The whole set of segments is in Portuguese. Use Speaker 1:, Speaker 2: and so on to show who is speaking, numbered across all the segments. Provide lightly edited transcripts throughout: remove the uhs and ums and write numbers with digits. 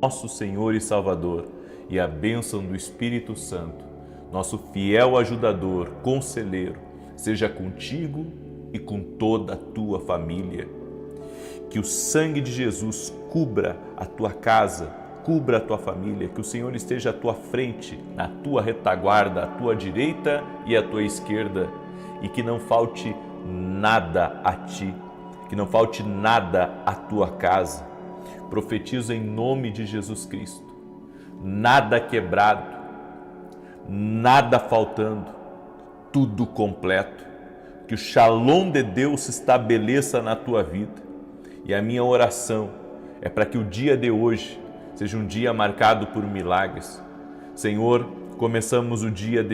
Speaker 1: nosso Senhor e Salvador, e a bênção do Espírito Santo, nosso fiel ajudador, conselheiro, seja contigo e com toda a tua família. Que o sangue de Jesus cubra a tua casa, cubra a tua família, que o Senhor esteja à tua frente, na tua retaguarda, à tua direita e à tua esquerda, e que não falte nada a ti, que não falte nada à tua casa. Profetizo em nome de Jesus Cristo, nada quebrado, nada faltando, tudo completo. Que o Shalom de Deus se estabeleça na tua vida. E a minha oração é para que o dia de hoje seja um dia marcado por milagres. Senhor, começamos o dia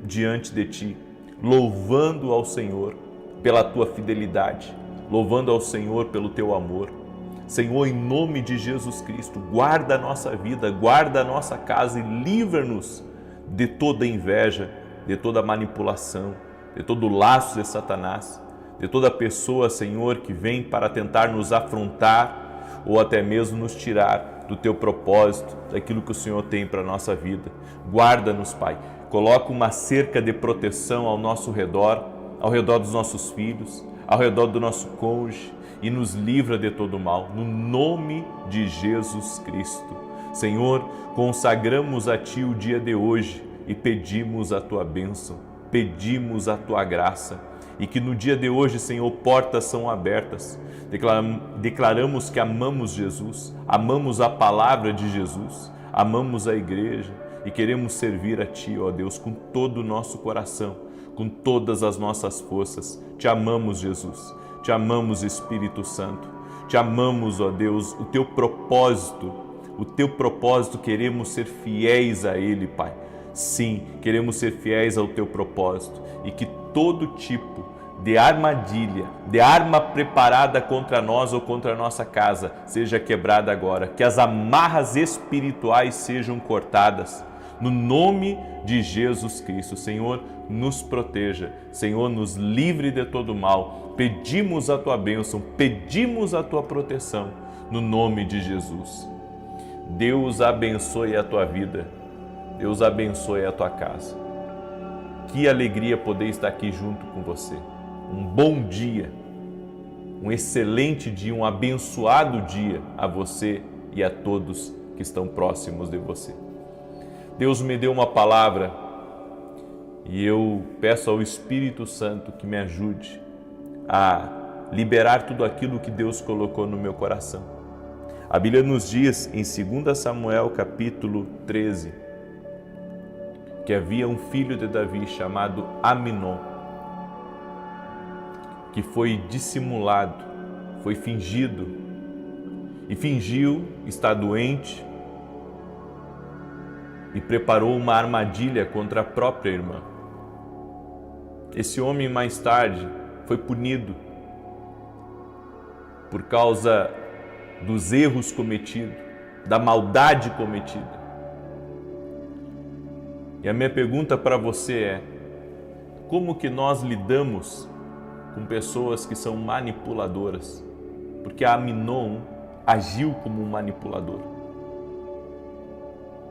Speaker 1: diante de Ti, louvando ao Senhor pela Tua fidelidade, louvando ao Senhor pelo Teu amor. Senhor, em nome de Jesus Cristo, guarda a nossa vida, guarda a nossa casa e livra-nos de toda inveja, de toda manipulação, de todo laço de Satanás, de toda pessoa, Senhor, que vem para tentar nos afrontar ou até mesmo nos tirar do Teu propósito, daquilo que o Senhor tem para a nossa vida. Guarda-nos, Pai. Coloca uma cerca de proteção ao nosso redor, ao redor dos nossos filhos, ao redor do nosso cônjuge, e nos livra de todo mal, no nome de Jesus Cristo. Senhor, consagramos a Ti o dia de hoje e pedimos a Tua bênção, pedimos a Tua graça, e que no dia de hoje, Senhor, portas são abertas. Declaramos que amamos Jesus, amamos a palavra de Jesus, amamos a igreja e queremos servir a Ti, ó Deus, com todo o nosso coração, com todas as nossas forças. Te amamos, Jesus. Te amamos, Espírito Santo. Te amamos, ó Deus, o Teu propósito, queremos ser fiéis a Ele, Pai. Sim, queremos ser fiéis ao Teu propósito e que todo tipo de armadilha, de arma preparada contra nós ou contra a nossa casa seja quebrada agora, que as amarras espirituais sejam cortadas. No nome de Jesus Cristo, Senhor, nos proteja, Senhor, nos livre de todo mal. Pedimos a Tua bênção, pedimos a Tua proteção, no nome de Jesus. Deus abençoe a tua vida, Deus abençoe a tua casa. Que alegria poder estar aqui junto com você. Um bom dia, um excelente dia, um abençoado dia a você e a todos que estão próximos de você. Deus me deu uma palavra e eu peço ao Espírito Santo que me ajude a liberar tudo aquilo que Deus colocou no meu coração. A Bíblia nos diz em 2 Samuel capítulo 13 que havia um filho de Davi chamado Aminon, que foi dissimulado, foi fingido e fingiu estar doente e preparou uma armadilha contra a própria irmã. Esse homem mais tarde foi punido por causa dos erros cometidos, da maldade cometida. E a minha pergunta para você é: como que nós lidamos com pessoas que são manipuladoras? Porque Aminon agiu como um manipulador.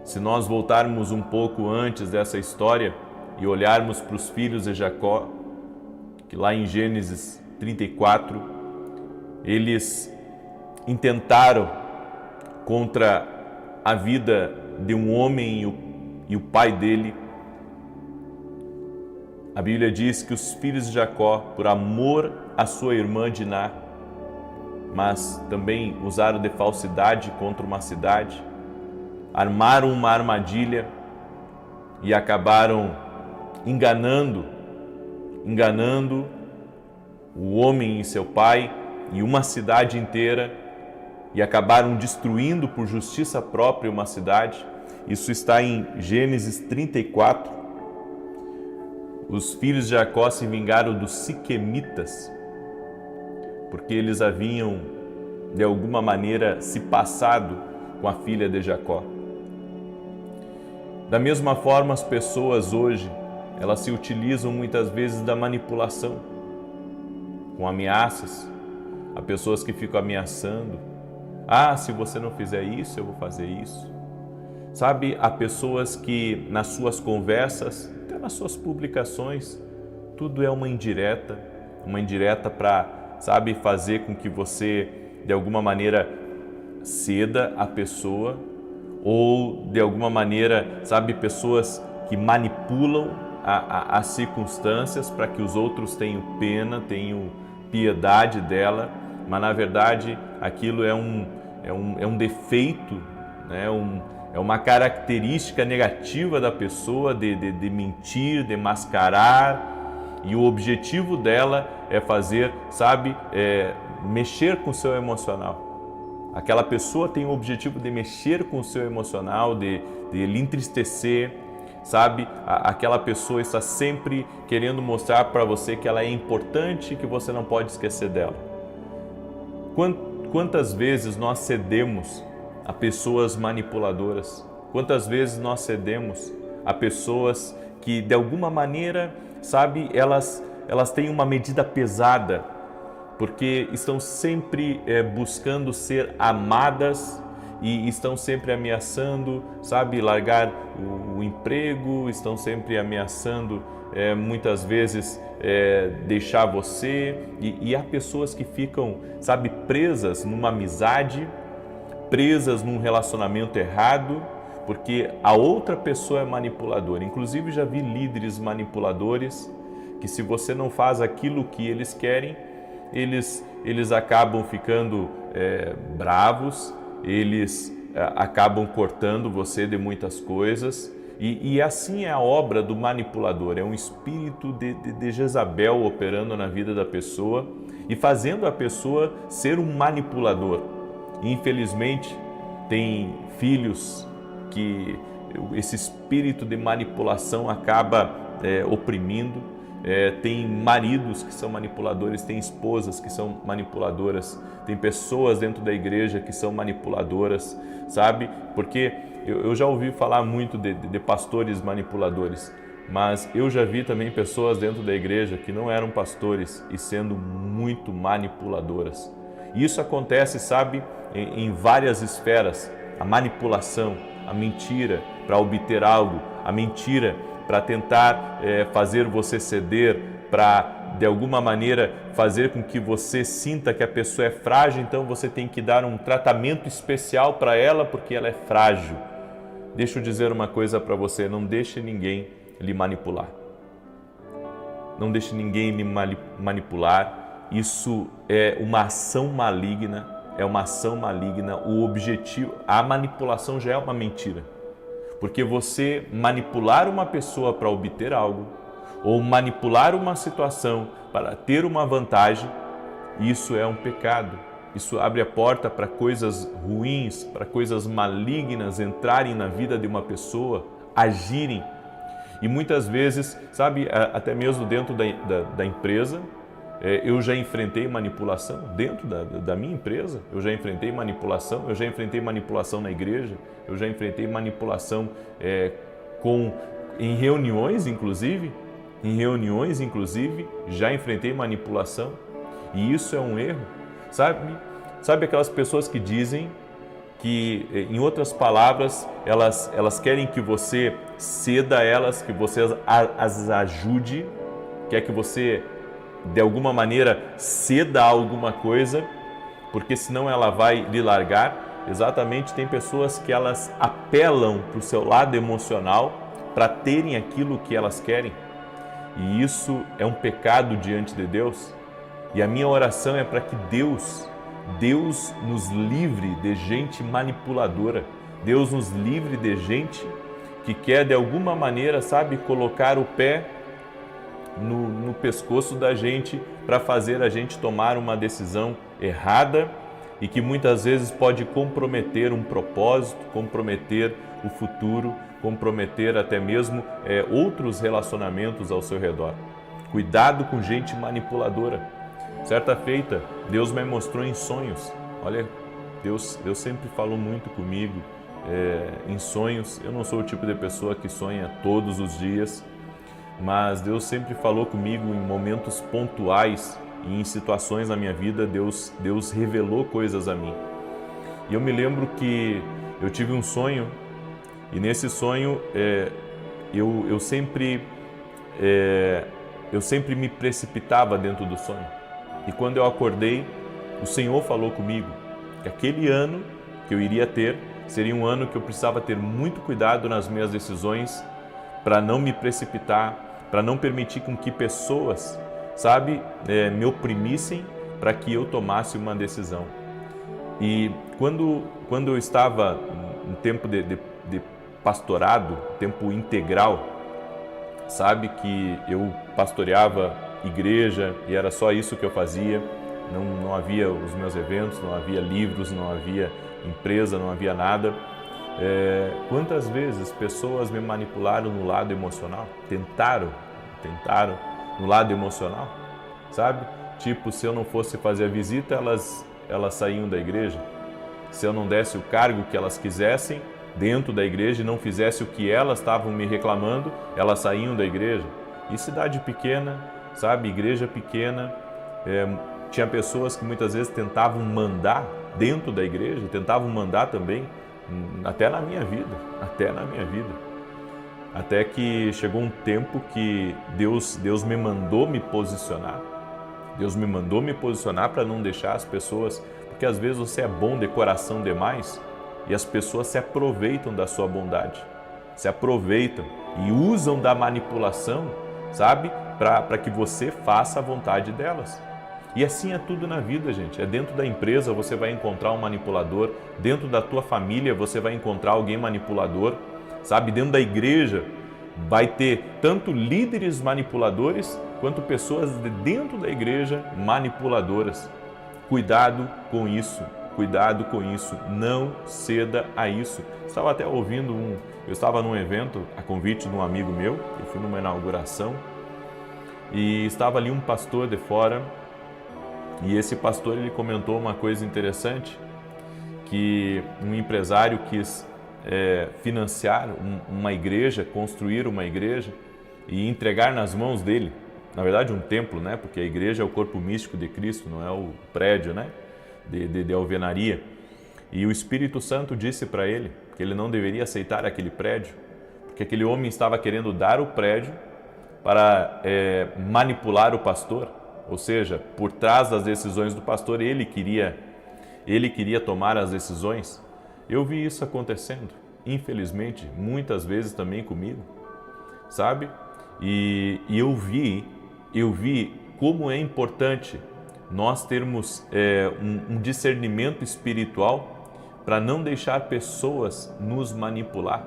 Speaker 1: Se nós voltarmos um pouco antes dessa história e olharmos para os filhos de Jacó, que lá em Gênesis 34, eles intentaram contra a vida de um homem e o pai dele. A Bíblia diz que os filhos de Jacó, por amor à sua irmã Diná, mas também usaram de falsidade contra uma cidade, armaram uma armadilha e acabaram enganando o homem e seu pai e uma cidade inteira, e acabaram destruindo por justiça própria uma cidade. Isso está em Gênesis 34. Os filhos de Jacó se vingaram dos siquemitas, porque eles haviam, de alguma maneira, se passado com a filha de Jacó. Da mesma forma, as pessoas hoje, elas se utilizam muitas vezes da manipulação, com ameaças. Há pessoas que ficam ameaçando, Ah, se você não fizer isso, eu vou fazer isso. Sabe, há pessoas que nas suas conversas, até nas suas publicações, tudo é uma indireta para, sabe, fazer com que você, de alguma maneira, ceda a pessoa, ou de alguma maneira, sabe, pessoas que manipulam as circunstâncias para que os outros tenham pena, tenham piedade dela, mas na verdade aquilo é um defeito, né? É uma característica negativa da pessoa de mentir, de mascarar, e o objetivo dela é fazer, sabe, mexer com o seu emocional. Aquela pessoa tem o objetivo de mexer com o seu emocional, de lhe entristecer, sabe? Aquela pessoa está sempre querendo mostrar para você que ela é importante e que você não pode esquecer dela. Quantas vezes nós cedemos a pessoas manipuladoras? Quantas vezes nós cedemos a pessoas que de alguma maneira, sabe, elas têm uma medida pesada, porque estão sempre buscando ser amadas e estão sempre ameaçando, sabe, largar o emprego, estão sempre ameaçando muitas vezes deixar você, e há pessoas que ficam, sabe, presas numa amizade, presas num relacionamento errado, porque a outra pessoa é manipuladora. Inclusive já vi líderes manipuladores que, se você não faz aquilo que eles querem, eles acabam ficando bravos, eles acabam cortando você de muitas coisas, e assim é a obra do manipulador. É um espírito de Jezabel operando na vida da pessoa e fazendo a pessoa ser um manipulador. Infelizmente, tem filhos que esse espírito de manipulação acaba oprimindo. Tem maridos que são manipuladores, tem esposas que são manipuladoras, tem pessoas dentro da igreja que são manipuladoras, sabe? Porque eu já ouvi falar muito de pastores manipuladores, mas eu já vi também pessoas dentro da igreja que não eram pastores e sendo muito manipuladoras. E isso acontece, sabe, em várias esferas. A manipulação, a mentira para obter algo, a mentira para tentar fazer você ceder, para de alguma maneira fazer com que você sinta que a pessoa é frágil, então você tem que dar um tratamento especial para ela porque ela é frágil. Deixa eu dizer uma coisa para você: não deixe ninguém lhe manipular. Não deixe ninguém lhe manipular. Isso é uma ação maligna, o objetivo, a manipulação já é uma mentira. Porque você manipular uma pessoa para obter algo, ou manipular uma situação para ter uma vantagem, isso é um pecado. Isso abre a porta para coisas ruins, para coisas malignas entrarem na vida de uma pessoa, agirem. E muitas vezes, sabe, até mesmo dentro da empresa, eu já enfrentei manipulação dentro da minha empresa, eu já enfrentei manipulação na igreja, eu já enfrentei manipulação em reuniões, inclusive, já enfrentei manipulação, e isso é um erro, sabe aquelas pessoas que dizem que, em outras palavras, elas querem que você ceda a elas, que você as ajude, quer que você de alguma maneira ceda a alguma coisa, porque senão ela vai lhe largar. Exatamente, tem pessoas que elas apelam para o seu lado emocional para terem aquilo que elas querem, e isso é um pecado diante de Deus. E a minha oração é para que Deus nos livre de gente manipuladora, Deus nos livre de gente que quer de alguma maneira, sabe, colocar o pé no pescoço da gente para fazer a gente tomar uma decisão errada e que muitas vezes pode comprometer um propósito, comprometer o futuro, comprometer até mesmo outros relacionamentos ao seu redor. Cuidado com gente manipuladora. Certa feita, Deus me mostrou em sonhos. Olha, Deus sempre falou muito comigo em sonhos. Eu não sou o tipo de pessoa que sonha todos os dias, mas Deus sempre falou comigo em momentos pontuais e em situações na minha vida. Deus revelou coisas a mim. E eu me lembro que eu tive um sonho, e nesse sonho eu sempre me precipitava dentro do sonho. E quando eu acordei, o Senhor falou comigo que aquele ano que eu iria ter seria um ano que eu precisava ter muito cuidado nas minhas decisões, para não me precipitar, para não permitir com que pessoas, me oprimissem para que eu tomasse uma decisão. E quando eu estava em tempo de pastorado, tempo integral, que eu pastoreava igreja e era só isso que eu fazia, não havia os meus eventos, não havia livros, não havia empresa, não havia nada. Quantas vezes pessoas me manipularam no lado emocional? Tentaram no lado emocional, Tipo, se eu não fosse fazer a visita, elas saíam da igreja. Se eu não desse o cargo que elas quisessem dentro da igreja e não fizesse o que elas estavam me reclamando, elas saíam da igreja. E cidade pequena, igreja pequena, tinha pessoas que muitas vezes tentavam mandar dentro da igreja, tentavam mandar também, até na minha vida. Até que chegou um tempo que Deus me mandou me posicionar. Deus me mandou me posicionar para não deixar as pessoas, porque às vezes você é bom de coração demais e as pessoas se aproveitam da sua bondade, se aproveitam e usam da manipulação, para que você faça a vontade delas. E assim é tudo na vida, gente. Dentro da empresa você vai encontrar um manipulador, dentro da tua família você vai encontrar alguém manipulador, dentro da igreja vai ter tanto líderes manipuladores quanto pessoas de dentro da igreja manipuladoras. Cuidado com isso, não ceda a isso. Estava até ouvindo eu estava num evento, a convite de um amigo meu, eu fui numa inauguração, e estava ali um pastor de fora, e esse pastor ele comentou uma coisa interessante, que um empresário quis financiar uma igreja, construir uma igreja e entregar nas mãos dele, na verdade um templo, porque a igreja é o corpo místico de Cristo, não é o prédio, de alvenaria. E o Espírito Santo disse para ele que ele não deveria aceitar aquele prédio, porque aquele homem estava querendo dar o prédio para manipular o pastor, ou seja, por trás das decisões do pastor, ele queria tomar as decisões. Eu vi isso acontecendo, infelizmente, muitas vezes também comigo, E eu vi como é importante nós termos um discernimento espiritual para não deixar pessoas nos manipular,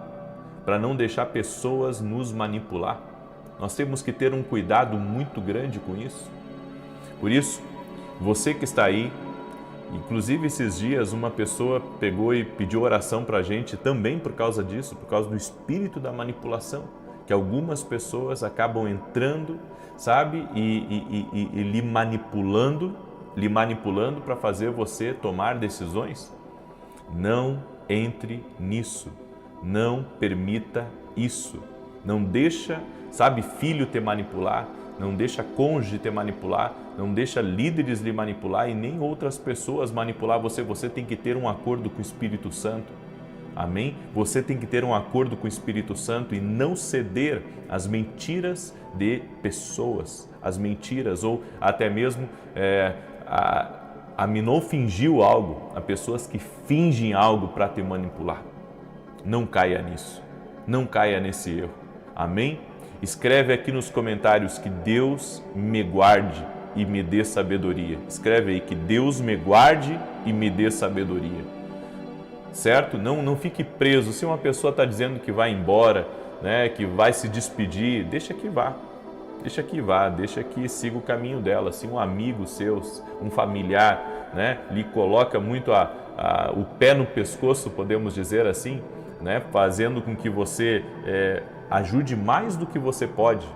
Speaker 1: Nós temos que ter um cuidado muito grande com isso. Por isso, você que está aí, inclusive esses dias uma pessoa pegou e pediu oração para a gente também por causa disso, por causa do espírito da manipulação, que algumas pessoas acabam entrando, e lhe manipulando para fazer você tomar decisões. Não entre nisso, não permita isso, não deixa, filho te manipular, não deixa cônjuge te manipular, não deixa líderes lhe manipular e nem outras pessoas manipular você. Você tem que ter um acordo com o Espírito Santo. Amém? Você tem que ter um acordo com o Espírito Santo e não ceder às mentiras de pessoas, às mentiras ou até mesmo a não fingiu algo, a pessoas que fingem algo para te manipular. Não caia nisso, não caia nesse erro. Amém? Escreve aqui nos comentários que Deus me guarde e me dê sabedoria. Escreve aí que Deus me guarde e me dê sabedoria. Certo? Não fique preso. Se uma pessoa está dizendo que vai embora, que vai se despedir, deixa que vá. Deixa que siga o caminho dela. Se um amigo seu, um familiar, lhe coloca muito o pé no pescoço, podemos dizer assim, fazendo com que você ajude mais do que você pode,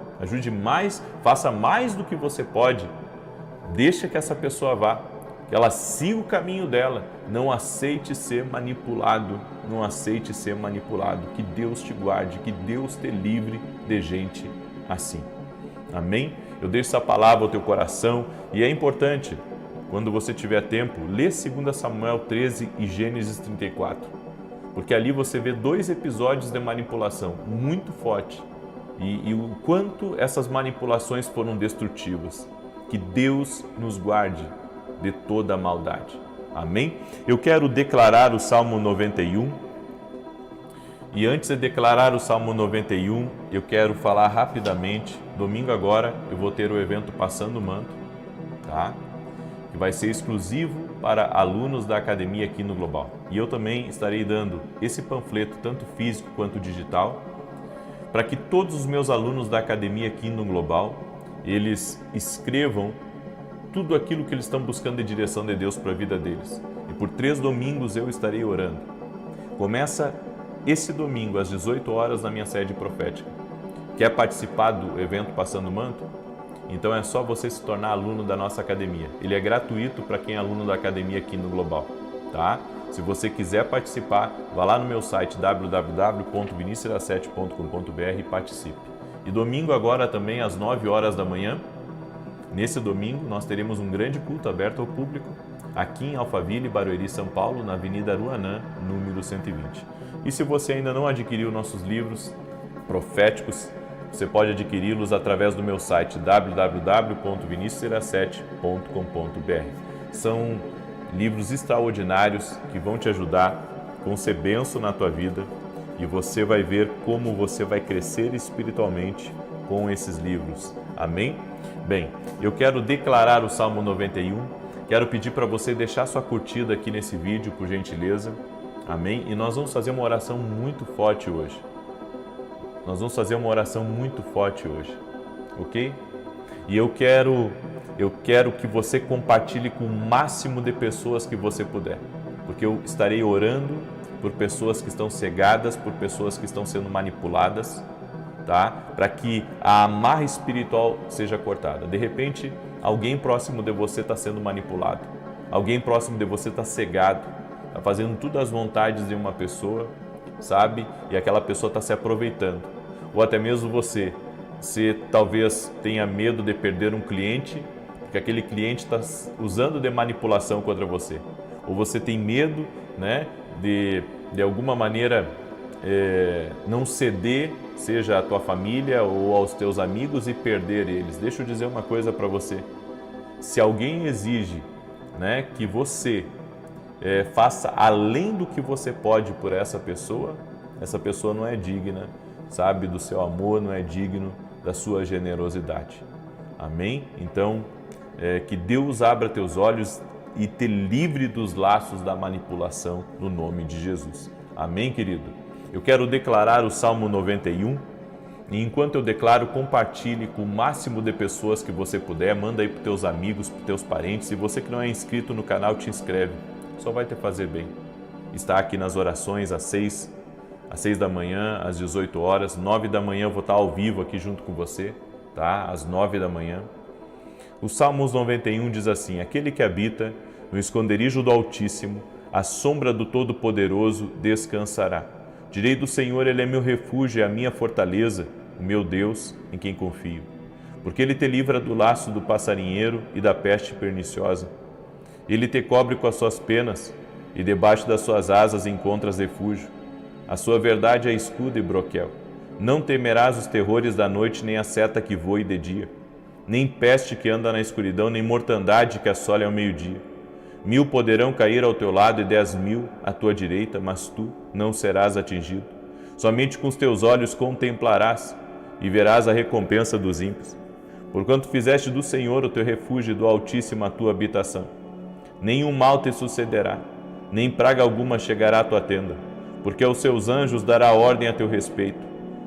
Speaker 1: faça mais do que você pode, deixa que essa pessoa vá, que ela siga o caminho dela, não aceite ser manipulado, que Deus te guarde, que Deus te livre de gente assim. Amém? Eu deixo essa palavra ao teu coração e é importante quando você tiver tempo, lê 2 Samuel 13 e Gênesis 34, porque ali você vê 2 episódios de manipulação muito forte e o quanto essas manipulações foram destrutivas. Que Deus nos guarde de toda a maldade. Amém? Eu quero declarar o Salmo 91. E antes de declarar o Salmo 91, eu quero falar rapidamente. Domingo agora eu vou ter o evento Passando o Manto, tá? Que vai ser exclusivo para alunos da academia aqui no Global. E eu também estarei dando esse panfleto, tanto físico quanto digital, para que todos os meus alunos da academia aqui no Global, eles escrevam tudo aquilo que eles estão buscando de direção de Deus para a vida deles. E por 3 domingos eu estarei orando. Começa esse domingo, às 18 horas, na minha sede profética. Quer participar do evento Passando o Manto? Então é só você se tornar aluno da nossa academia. Ele é gratuito para quem é aluno da academia aqui no Global, tá? Se você quiser participar, vá lá no meu site www.vinicius7.com.br e participe. E domingo agora também às 9 horas da manhã, nesse domingo nós teremos um grande culto aberto ao público aqui em Alphaville, Barueri, São Paulo, na Avenida Aruanã, número 120. E se você ainda não adquiriu nossos livros proféticos, você pode adquiri-los através do meu site www.vinicius7.com.br. São livros extraordinários que vão te ajudar com ser bênção na tua vida e você vai ver como você vai crescer espiritualmente com esses livros. Amém? Bem, eu quero declarar o Salmo 91, quero pedir para você deixar sua curtida aqui nesse vídeo, por gentileza. Amém? E nós vamos fazer uma oração muito forte hoje. Nós vamos fazer uma oração muito forte hoje, ok? E eu quero que você compartilhe com o máximo de pessoas que você puder, porque eu estarei orando por pessoas que estão cegadas, por pessoas que estão sendo manipuladas, tá? Para que a amarra espiritual seja cortada. De repente, alguém próximo de você está sendo manipulado, alguém próximo de você está cegado, está fazendo tudo às vontades de uma pessoa, sabe? E aquela pessoa está se aproveitando. Ou até mesmo você talvez tenha medo de perder um cliente, porque aquele cliente está usando de manipulação contra você. Ou você tem medo, né, de alguma maneira não ceder, seja à tua família ou aos teus amigos, e perder eles. Deixa eu dizer uma coisa para você. Se alguém exige, né, que você faça além do que você pode por essa pessoa não é digna, sabe, do seu amor, não é digno da sua generosidade. Amém? Então, que Deus abra teus olhos e te livre dos laços da manipulação no nome de Jesus. Amém, querido? Eu quero declarar o Salmo 91 e enquanto eu declaro, compartilhe com o máximo de pessoas que você puder, manda aí para os teus amigos, para os teus parentes. Se você que não é inscrito no canal, te inscreve, só vai te fazer bem. Está aqui nas orações às 6 da manhã, às 18 horas, 9 da manhã eu vou estar ao vivo aqui junto com você, tá? Às 9 da manhã. O Salmos 91 diz assim: aquele que habita no esconderijo do Altíssimo, à sombra do Todo-Poderoso descansará. Direi do Senhor, Ele é meu refúgio e a minha fortaleza, o meu Deus, em quem confio. Porque Ele te livra do laço do passarinheiro e da peste perniciosa. Ele te cobre com as suas penas e debaixo das suas asas encontras refúgio. A sua verdade é escudo e broquel. Não temerás os terrores da noite, nem a seta que voe de dia, nem peste que anda na escuridão, nem mortandade que assole ao meio-dia. 1000 poderão cair ao teu lado e 10.000 à tua direita, mas tu não serás atingido. Somente com os teus olhos contemplarás e verás a recompensa dos ímpios. Porquanto fizeste do Senhor o teu refúgio e do Altíssimo a tua habitação. Nenhum mal te sucederá, nem praga alguma chegará à tua tenda, porque aos seus anjos dará ordem a teu respeito,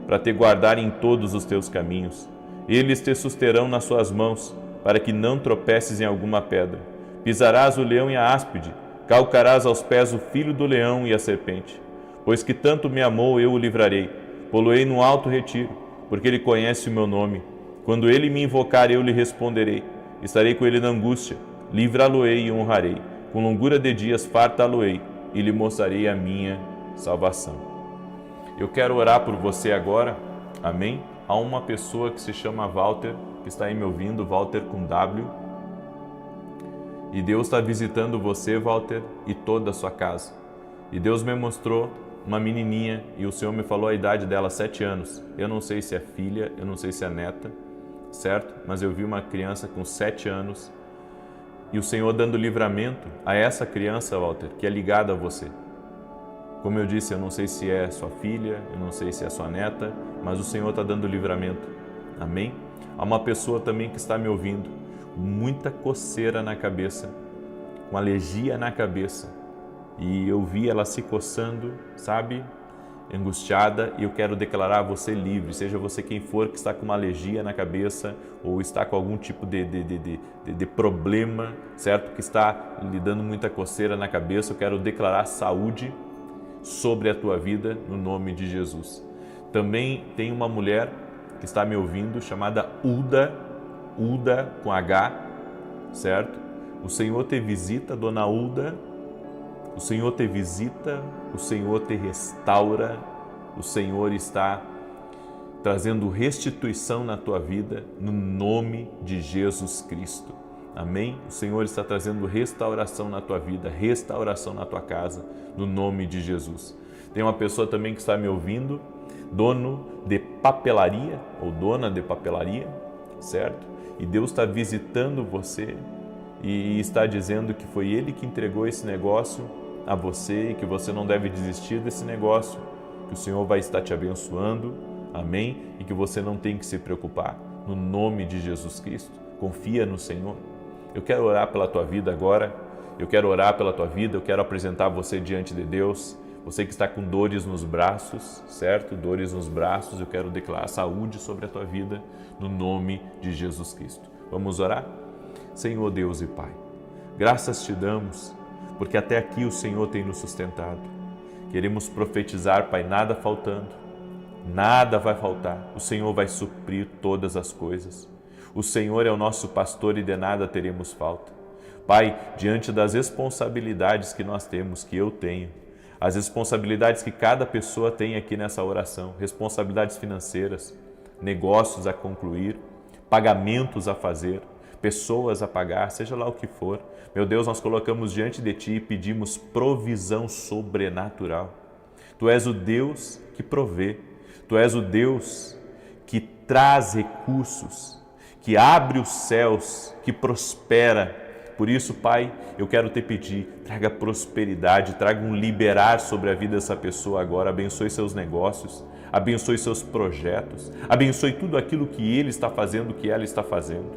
Speaker 1: para te guardar em todos os teus caminhos. Eles te susterão nas suas mãos, para que não tropeces em alguma pedra. Pisarás o leão e a áspide, calcarás aos pés o filho do leão e a serpente. Pois que tanto me amou, eu o livrarei, pô-lo-ei no alto retiro, porque ele conhece o meu nome. Quando ele me invocar, eu lhe responderei. Estarei com ele na angústia, livrá-lo-ei e honrarei. Com longura de dias fartá-lo-ei e lhe mostrarei a minha salvação. Eu quero orar por você agora, amém? Há uma pessoa que se chama Walter, que está aí me ouvindo, Walter com W. E Deus está visitando você, Walter, e toda a sua casa. E Deus me mostrou uma menininha e o Senhor me falou a idade dela, 7 anos. Eu não sei se é filha, eu não sei se é neta, certo? Mas eu vi uma criança com 7 anos e o Senhor dando livramento a essa criança, Walter, que é ligada a você. Como eu disse, eu não sei se é sua filha, eu não sei se é sua neta, mas o Senhor está dando livramento. Amém? Há uma pessoa também que está me ouvindo, muita coceira na cabeça, com alergia na cabeça. E eu vi ela se coçando, sabe? Angustiada, e eu quero declarar você livre, seja você quem for que está com uma alergia na cabeça ou está com algum tipo de problema, certo? Que está lhe dando muita coceira na cabeça, eu quero declarar saúde sobre a tua vida no nome de Jesus. Também tem uma mulher que está me ouvindo chamada Uda com H, certo? O Senhor te visita, dona Uda. O Senhor te visita, o Senhor te restaura, o Senhor está trazendo restituição na tua vida, no nome de Jesus Cristo. Amém? O Senhor está trazendo restauração na tua vida, restauração na tua casa, no nome de Jesus. Tem uma pessoa também que está me ouvindo, dono de papelaria ou dona de papelaria, certo? E Deus está visitando você e está dizendo que foi Ele que entregou esse negócio a você e que você não deve desistir desse negócio, que o Senhor vai estar te abençoando, amém? E que você não tem que se preocupar, no nome de Jesus Cristo. Confia no Senhor. Eu quero orar pela tua vida agora, eu quero orar pela tua vida, eu quero apresentar você diante de Deus. Você que está com dores nos braços, certo? Dores nos braços, eu quero declarar saúde sobre a tua vida, no nome de Jesus Cristo. Vamos orar? Senhor Deus e Pai, graças te damos, porque até aqui o Senhor tem nos sustentado. Queremos profetizar, Pai, nada faltando, nada vai faltar. O Senhor vai suprir todas as coisas. O Senhor é o nosso pastor e de nada teremos falta. Pai, diante das responsabilidades que nós temos, que eu tenho, as responsabilidades que cada pessoa tem aqui nessa oração, responsabilidades financeiras, negócios a concluir, pagamentos a fazer, pessoas a pagar, seja lá o que for. Meu Deus, nós colocamos diante de Ti e pedimos provisão sobrenatural. Tu és o Deus que provê, Tu és o Deus que traz recursos, que abre os céus, que prospera. Por isso, Pai, eu quero te pedir, traga prosperidade, traga um liberar sobre a vida dessa pessoa agora, abençoe seus negócios, abençoe seus projetos, abençoe tudo aquilo que ele está fazendo, que ela está fazendo.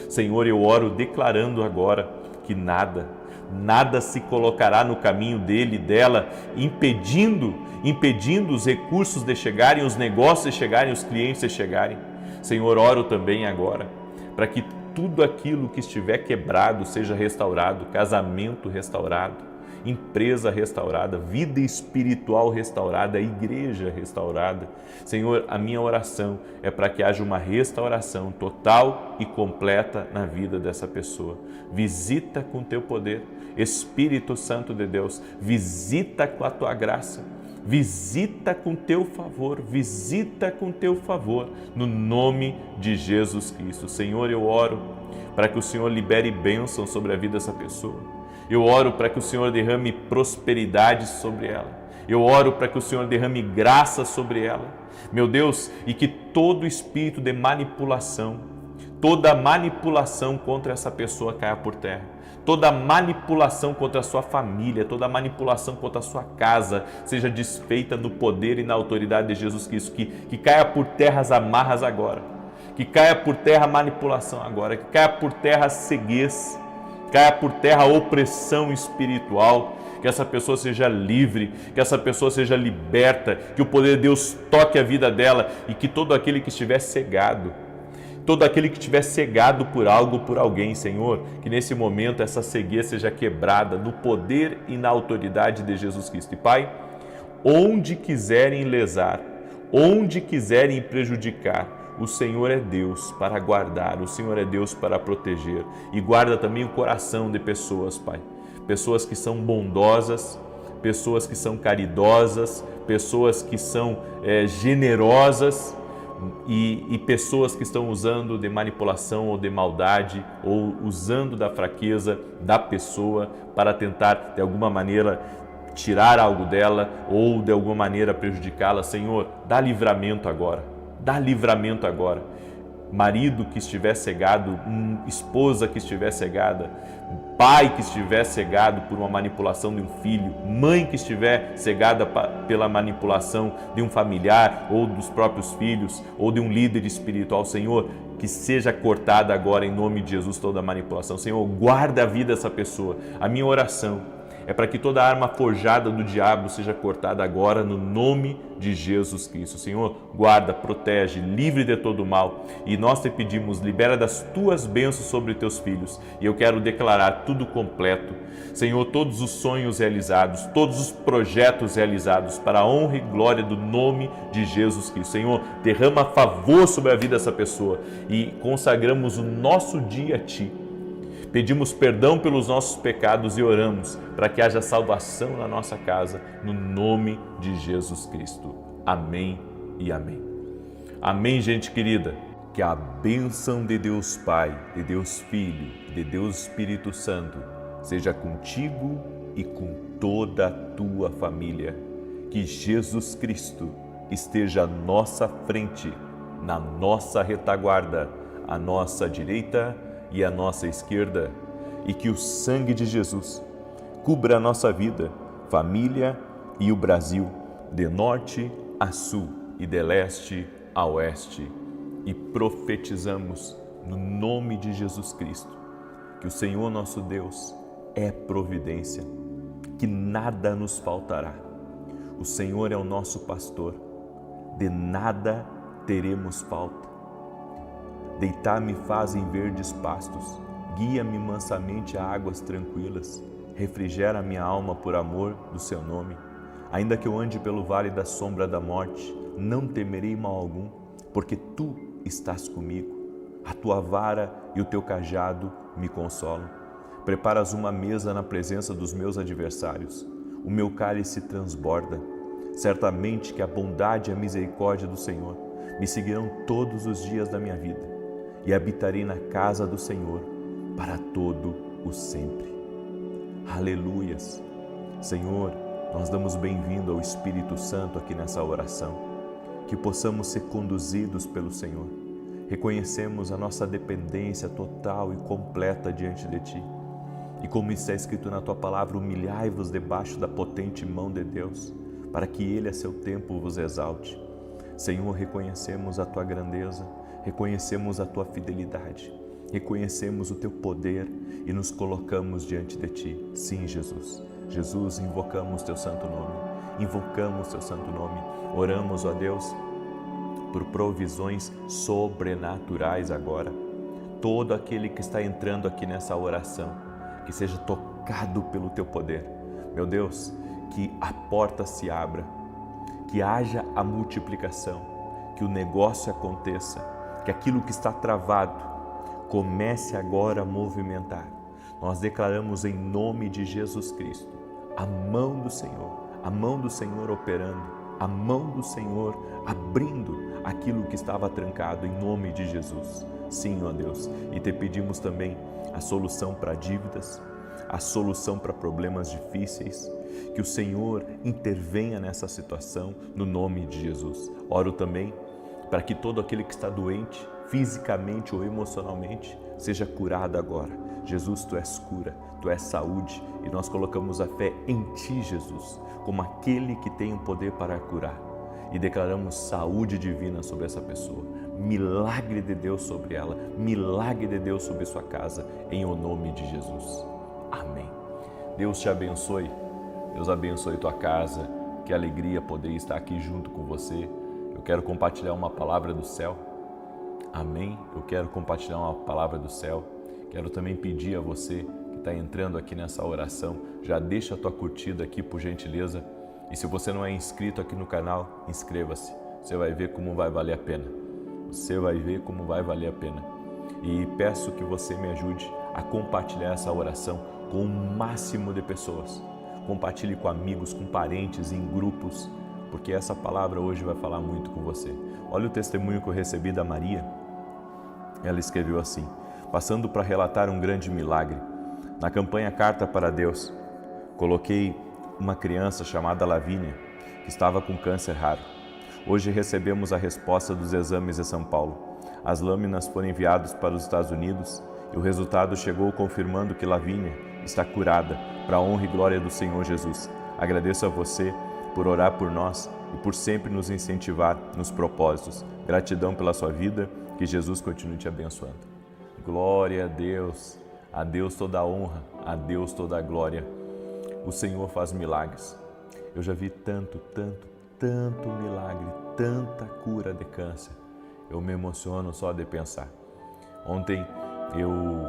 Speaker 1: Senhor, eu oro declarando agora que nada se colocará no caminho dele e dela, impedindo os recursos de chegarem, os negócios de chegarem, os clientes de chegarem. Senhor, oro também agora para que tudo aquilo que estiver quebrado seja restaurado, casamento restaurado, empresa restaurada, vida espiritual restaurada, igreja restaurada. Senhor, a minha oração é para que haja uma restauração total e completa na vida dessa pessoa. Visita com teu poder, Espírito Santo de Deus, visita com a tua graça, visita com teu favor, visita com teu favor, no nome de Jesus Cristo. Senhor, eu oro para que o Senhor libere bênção sobre a vida dessa pessoa. Eu oro para que o Senhor derrame prosperidade sobre ela. Eu oro para que o Senhor derrame graça sobre ela. Meu Deus, e que todo espírito de manipulação, toda manipulação contra essa pessoa caia por terra. Toda manipulação contra a sua família, toda manipulação contra a sua casa, seja desfeita no poder e na autoridade de Jesus Cristo. Que caia por terra as amarras agora. Que caia por terra a manipulação agora. Que caia por terra a ceguez. Caia por terra a opressão espiritual. Que essa pessoa seja livre, que essa pessoa seja liberta, que o poder de Deus toque a vida dela e que todo aquele que estiver cegado, todo aquele que estiver cegado por algo, por alguém, Senhor, que nesse momento essa cegueira seja quebrada no poder e na autoridade de Jesus Cristo. E Pai, onde quiserem lesar, onde quiserem prejudicar, o Senhor é Deus para guardar, o Senhor é Deus para proteger. E guarda também o coração de pessoas, Pai. Pessoas que são bondosas, pessoas que são caridosas, pessoas que são generosas, e pessoas que estão usando de manipulação ou de maldade ou usando da fraqueza da pessoa para tentar de alguma maneira tirar algo dela ou de alguma maneira prejudicá-la. Senhor, dá livramento agora, dá livramento agora. Marido que estiver cegado, esposa que estiver cegada, pai que estiver cegado por uma manipulação de um filho, mãe que estiver cegada pela manipulação de um familiar ou dos próprios filhos ou de um líder espiritual, Senhor, que seja cortada agora em nome de Jesus toda a manipulação. Senhor, guarda a vida dessa pessoa. A minha oração é para que toda arma forjada do diabo seja cortada agora no nome de Jesus Cristo. Senhor, guarda, protege, livre de todo mal. E nós te pedimos, libera das tuas bênçãos sobre teus filhos. E eu quero declarar tudo completo. Senhor, todos os sonhos realizados, todos os projetos realizados para a honra e glória do nome de Jesus Cristo. Senhor, derrama favor sobre a vida dessa pessoa e consagramos o nosso dia a Ti. Pedimos perdão pelos nossos pecados e oramos para que haja salvação na nossa casa, no nome de Jesus Cristo. Amém e amém. Amém, gente querida. Que a bênção de Deus Pai, de Deus Filho, de Deus Espírito Santo seja contigo e com toda a tua família. Que Jesus Cristo esteja à nossa frente, na nossa retaguarda, à nossa direita e à nossa esquerda, e que o sangue de Jesus cubra a nossa vida, família e o Brasil, de norte a sul e de leste a oeste. E profetizamos no nome de Jesus Cristo que o Senhor nosso Deus é providência, que nada nos faltará. O Senhor é o nosso pastor, de nada teremos falta. Deitar-me faz em verdes pastos, guia-me mansamente a águas tranquilas, refrigera minha alma por amor do seu nome. Ainda que eu ande pelo vale da sombra da morte, não temerei mal algum, porque tu estás comigo. A tua vara e o teu cajado me consolam. Preparas uma mesa na presença dos meus adversários. O meu cálice transborda. Certamente que a bondade e a misericórdia do Senhor me seguirão todos os dias da minha vida, e habitarei na casa do Senhor para todo o sempre. Aleluias! Senhor, nós damos bem-vindo ao Espírito Santo aqui nessa oração, que possamos ser conduzidos pelo Senhor. Reconhecemos a nossa dependência total e completa diante de Ti. E como está escrito na Tua palavra, humilhai-vos debaixo da potente mão de Deus, para que Ele a seu tempo vos exalte. Senhor, reconhecemos a Tua grandeza, reconhecemos a Tua fidelidade, reconhecemos o Teu poder e nos colocamos diante de Ti. Sim, Jesus. Jesus, invocamos Teu santo nome, invocamos Teu santo nome. Oramos, ó Deus, por provisões sobrenaturais agora. Todo aquele que está entrando aqui nessa oração, que seja tocado pelo Teu poder. Meu Deus, que a porta se abra, que haja a multiplicação, que o negócio aconteça, que aquilo que está travado comece agora a movimentar. Nós declaramos em nome de Jesus Cristo a mão do Senhor operando, a mão do Senhor abrindo aquilo que estava trancado em nome de Jesus. Sim, ó Deus, e te pedimos também a solução para dívidas, a solução para problemas difíceis, que o Senhor intervenha nessa situação no nome de Jesus. Oro também para que todo aquele que está doente, fisicamente ou emocionalmente, seja curado agora. Jesus, Tu és cura, Tu és saúde, e nós colocamos a fé em Ti, Jesus, como aquele que tem o poder para curar. E declaramos saúde divina sobre essa pessoa, milagre de Deus sobre ela, milagre de Deus sobre sua casa, em o nome de Jesus. Amém. Deus te abençoe, Deus abençoe tua casa, que alegria poder estar aqui junto com você. Eu quero compartilhar uma palavra do céu. Amém? Eu quero compartilhar uma palavra do céu. Quero também pedir a você que está entrando aqui nessa oração, já deixa a tua curtida aqui, por gentileza. E se você não é inscrito aqui no canal, inscreva-se. Você vai ver como vai valer a pena. Você vai ver como vai valer a pena. E peço que você me ajude a compartilhar essa oração com o máximo de pessoas. Compartilhe com amigos, com parentes, em grupos. porque essa palavra hoje vai falar muito com você. Olha o testemunho que eu recebi da Maria. Ela escreveu assim: passando para relatar um grande milagre. Na campanha Carta para Deus, coloquei uma criança chamada Lavínia, que estava com câncer raro. Hoje recebemos a resposta dos exames em São Paulo. As lâminas foram enviadas para os Estados Unidos e o resultado chegou confirmando que Lavínia está curada, para a honra e glória do Senhor Jesus. Agradeço a você por orar por nós e por sempre nos incentivar nos propósitos. Gratidão pela sua vida, que Jesus continue te abençoando. Glória a Deus toda a honra, a Deus toda a glória. O Senhor faz milagres. Eu já vi tanto milagre, tanta cura de câncer. Eu me emociono só de pensar. Ontem eu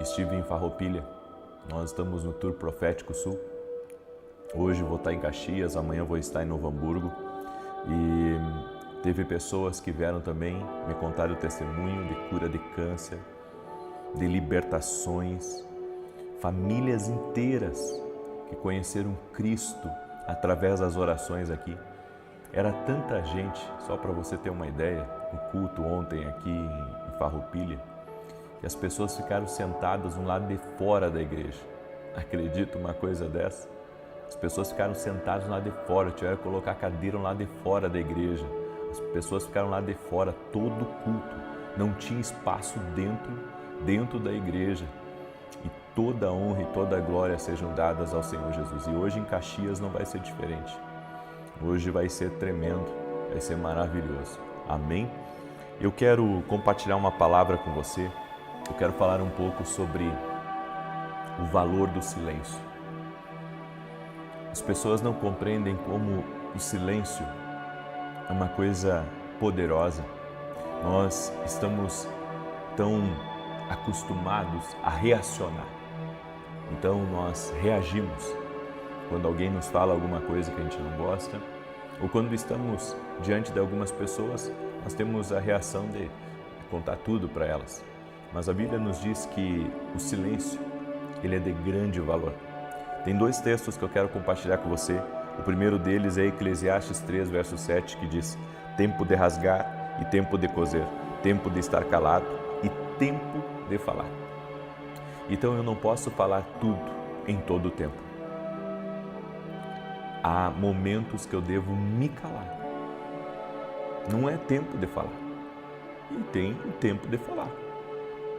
Speaker 1: estive em Farroupilha. Nós estamos no Tour Profético Sul. Hoje vou estar em Caxias, amanhã vou estar em Novo Hamburgo. E teve pessoas que vieram também me contar o testemunho de cura de câncer, de libertações, famílias inteiras que conheceram Cristo através das orações aqui. Era tanta gente, só para você ter uma ideia, no culto ontem aqui em Farroupilha, que as pessoas ficaram sentadas no lado de fora da igreja. Acredita uma coisa dessa? As pessoas ficaram sentadas lá de fora, tiveram que colocar a cadeira lá de fora da igreja. As pessoas ficaram lá de fora todo o culto. Não tinha espaço dentro da igreja. E toda a honra e toda a glória sejam dadas ao Senhor Jesus. E hoje em Caxias não vai ser diferente. Hoje vai ser tremendo, vai ser maravilhoso. Amém? Eu quero compartilhar uma palavra com você. Eu quero falar um pouco sobre o valor do silêncio. As pessoas não compreendem como o silêncio é uma coisa poderosa. Nós estamos tão acostumados a reacionar. Então nós reagimos quando alguém nos fala alguma coisa que a gente não gosta, ou quando estamos diante de algumas pessoas, nós temos a reação de contar tudo para elas. Mas a Bíblia nos diz que o silêncio, ele é de grande valor. Tem dois textos que eu quero compartilhar com você. O primeiro deles é Eclesiastes 3, verso 7, que diz: tempo de rasgar e tempo de coser, tempo de estar calado e tempo de falar. Então eu não posso falar tudo em todo o tempo. Há momentos que eu devo me calar. Não é tempo de falar. E tem o tempo de falar.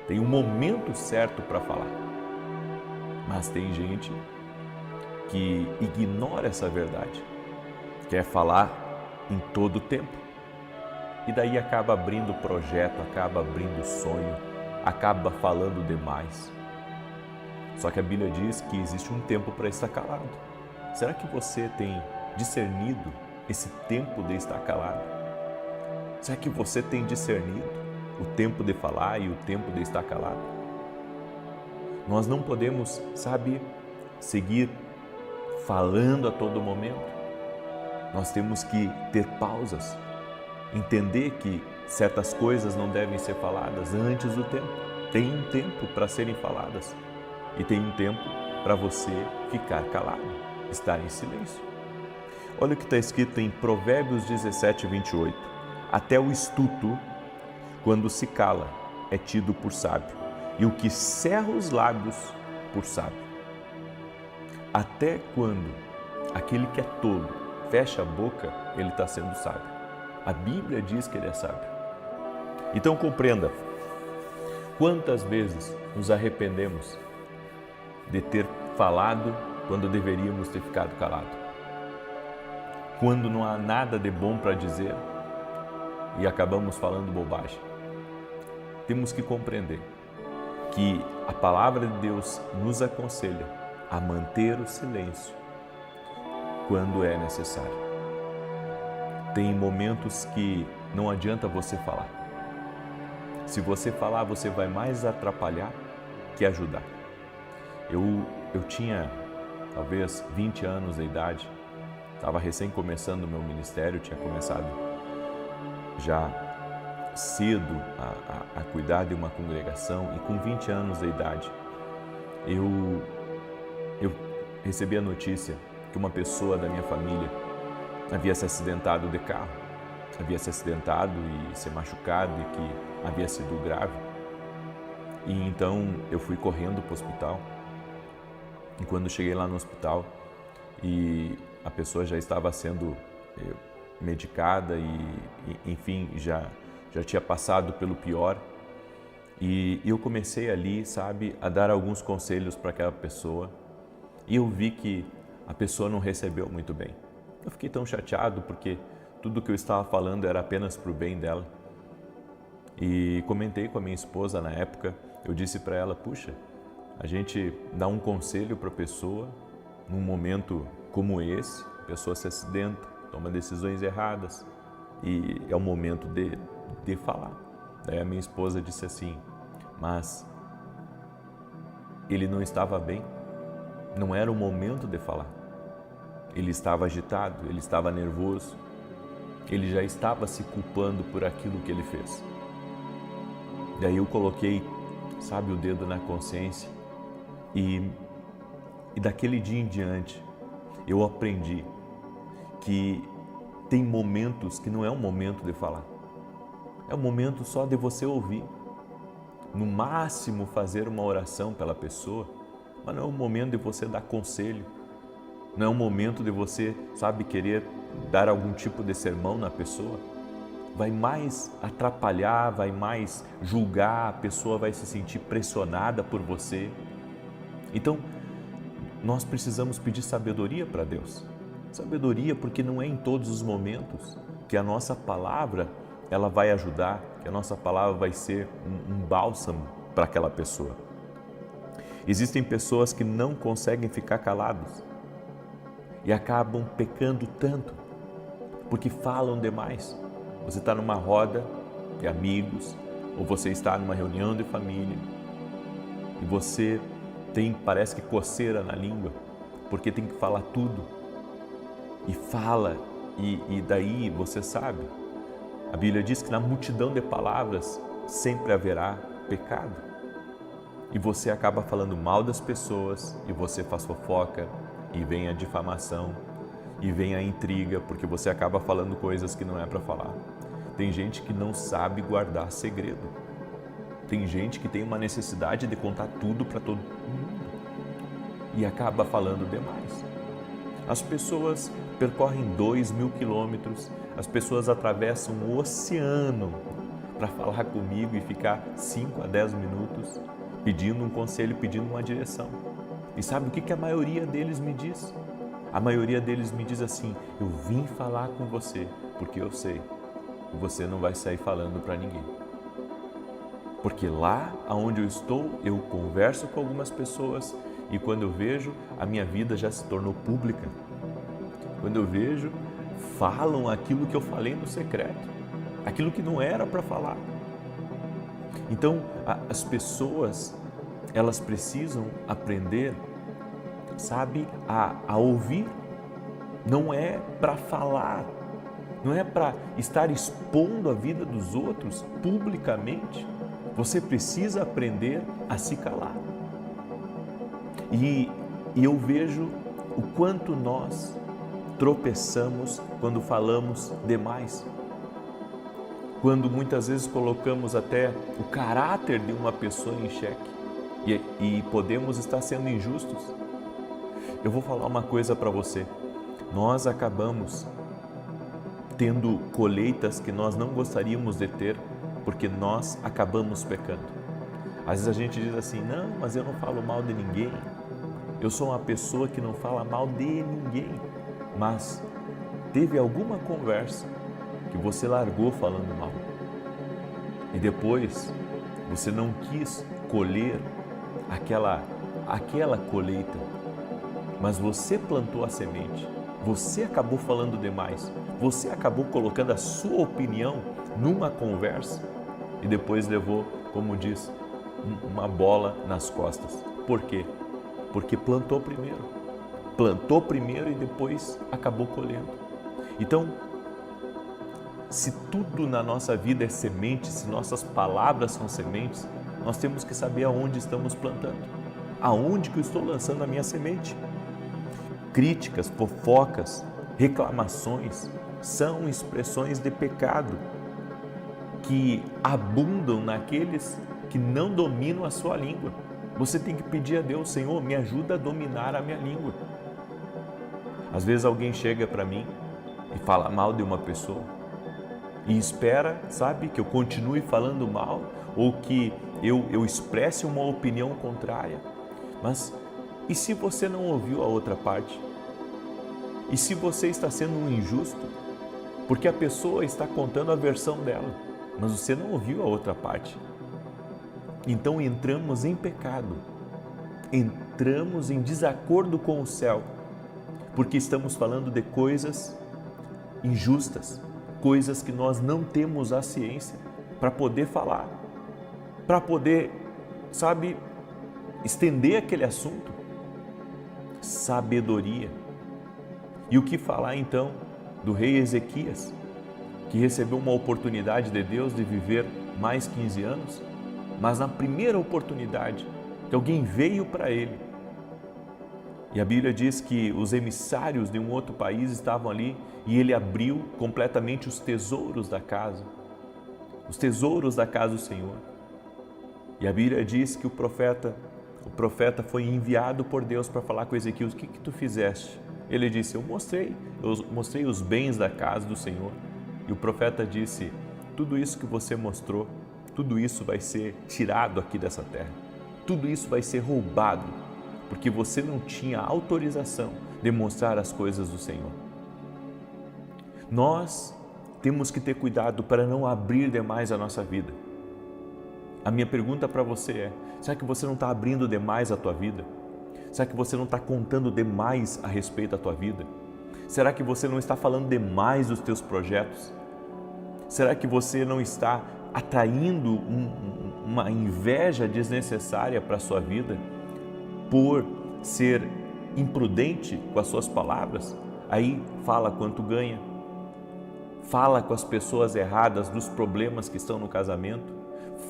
Speaker 1: Tem um momento certo para falar. Mas tem gente que ignora essa verdade. Quer falar em todo o tempo. E daí acaba abrindo projeto, acaba abrindo sonho, acaba falando demais. Só que a Bíblia diz que existe um tempo para estar calado. Será que você tem discernido esse tempo de estar calado? Será que você tem discernido o tempo de falar e o tempo de estar calado? Nós não podemos, seguir falando a todo momento. Nós temos que ter pausas, entender que certas coisas não devem ser faladas antes do tempo. Tem um tempo para serem faladas e tem um tempo para você ficar calado, estar em silêncio. Olha o que está escrito em Provérbios 17, 28. Até o estuto, quando se cala, é tido por sábio, e o que cerra os lábios por sábio. Até quando aquele que é tolo fecha a boca, ele está sendo sábio. A Bíblia diz que ele é sábio. Então compreenda, quantas vezes nos arrependemos de ter falado quando deveríamos ter ficado calado? Quando não há nada de bom para dizer e acabamos falando bobagem. Temos que compreender que a palavra de Deus nos aconselha a manter o silêncio quando é necessário. Tem momentos que não adianta você falar. Se você falar, você vai mais atrapalhar que ajudar. Eu tinha talvez 20 anos de idade, estava recém começando o meu ministério, tinha começado já cedo a cuidar de uma congregação, e com 20 anos de idade eu recebi a notícia que uma pessoa da minha família havia se acidentado de carro, havia se acidentado e se machucado e que havia sido grave. E então eu fui correndo para o hospital. E quando cheguei lá no hospital e a pessoa já estava sendo medicada e enfim, já tinha passado pelo pior. E eu comecei ali, sabe, a dar alguns conselhos para aquela pessoa e eu vi que a pessoa não recebeu muito bem. Eu fiquei tão chateado porque tudo que eu estava falando era apenas para o bem dela. E comentei com a minha esposa na época, eu disse para ela, puxa, a gente dá um conselho para a pessoa num momento como esse, a pessoa se acidenta, toma decisões erradas e é o momento de falar. Daí a minha esposa disse assim, mas ele não estava bem, não era o momento de falar. Ele estava agitado, ele estava nervoso, ele já estava se culpando por aquilo que ele fez. Daí eu coloquei, sabe, o dedo na consciência e daquele dia em diante eu aprendi que tem momentos que não é um momento de falar. É um momento só de você ouvir. No máximo fazer uma oração pela pessoa, mas não é um momento de você dar conselho. Não é um momento de você, sabe, querer dar algum tipo de sermão na pessoa. Vai mais atrapalhar, vai mais julgar, a pessoa vai se sentir pressionada por você. Então, nós precisamos pedir sabedoria para Deus. Sabedoria porque não é em todos os momentos que a nossa palavra ela vai ajudar, que a nossa palavra vai ser um bálsamo para aquela pessoa. Existem pessoas que não conseguem ficar caladas e acabam pecando tanto porque falam demais. Você está numa roda de amigos ou você está numa reunião de família e você parece que coceira na língua porque tem que falar tudo e fala e daí você sabe. A Bíblia diz que na multidão de palavras sempre haverá pecado. E você acaba falando mal das pessoas, e você faz fofoca, e vem a difamação, e vem a intriga, porque você acaba falando coisas que não é para falar. Tem gente que não sabe guardar segredo. Tem gente que tem uma necessidade de contar tudo para todo mundo, e acaba falando demais. As pessoas percorrem 2.000 quilômetros, as pessoas atravessam o oceano para falar comigo e ficar 5 a 10 minutos pedindo um conselho, pedindo uma direção. E sabe o que a maioria deles me diz? A maioria deles me diz assim, eu vim falar com você porque eu sei que você não vai sair falando para ninguém. Porque lá onde eu estou, eu converso com algumas pessoas e quando eu vejo, a minha vida já se tornou pública. Quando eu vejo, falam aquilo que eu falei no secreto, aquilo que não era para falar. Então, as pessoas, elas precisam aprender, sabe, a ouvir. Não é para falar, não é para estar expondo a vida dos outros publicamente. Você precisa aprender a se calar. E eu vejo o quanto nós tropeçamos quando falamos demais. Quando muitas vezes colocamos até o caráter de uma pessoa em xeque e podemos estar sendo injustos. Eu vou falar uma coisa para você. Nós acabamos tendo colheitas que nós não gostaríamos de ter porque nós acabamos pecando. Às vezes a gente diz assim, não, mas eu não falo mal de ninguém. Eu sou uma pessoa que não fala mal de ninguém. Mas teve alguma conversa que você largou falando mal e depois você não quis colher aquela colheita, mas você plantou a semente, você acabou falando demais, você acabou colocando a sua opinião numa conversa e depois levou, como diz, uma bola nas costas. Por quê? Porque plantou primeiro e depois acabou colhendo. Então, se tudo na nossa vida é semente, se nossas palavras são sementes, nós temos que saber aonde estamos plantando, aonde que eu estou lançando a minha semente. Críticas, fofocas, reclamações são expressões de pecado que abundam naqueles que não dominam a sua língua. Você tem que pedir a Deus: Senhor, me ajuda a dominar a minha língua. Às vezes alguém chega para mim e fala mal de uma pessoa e espera, sabe, que eu continue falando mal ou que eu expresse uma opinião contrária. Mas e se você não ouviu a outra parte? E se você está sendo um injusto? Porque a pessoa está contando a versão dela, mas você não ouviu a outra parte. Então entramos em pecado, entramos em desacordo com o céu, porque estamos falando de coisas injustas, coisas que nós não temos a ciência para poder falar, para poder, sabe, estender aquele assunto. Sabedoria. E o que falar então do rei Ezequias, que recebeu uma oportunidade de Deus de viver mais 15 anos, mas na primeira oportunidade que alguém veio para ele, e a Bíblia diz que os emissários de um outro país estavam ali e ele abriu completamente os tesouros da casa do Senhor. E a Bíblia diz que o profeta foi enviado por Deus para falar com Ezequias: o que tu fizeste? Ele disse: eu mostrei os bens da casa do Senhor. E o profeta disse: tudo isso que você mostrou, tudo isso vai ser tirado aqui dessa terra. Tudo isso vai ser roubado, porque você não tinha autorização de mostrar as coisas do Senhor. Nós temos que ter cuidado para não abrir demais a nossa vida. A minha pergunta para você é: será que você não está abrindo demais a tua vida? Será que você não está contando demais a respeito da tua vida? Será que você não está falando demais dos teus projetos? Será que você não está atraindo uma inveja desnecessária para a sua vida por ser imprudente com as suas palavras? Aí fala quanto ganha, fala com as pessoas erradas dos problemas que estão no casamento,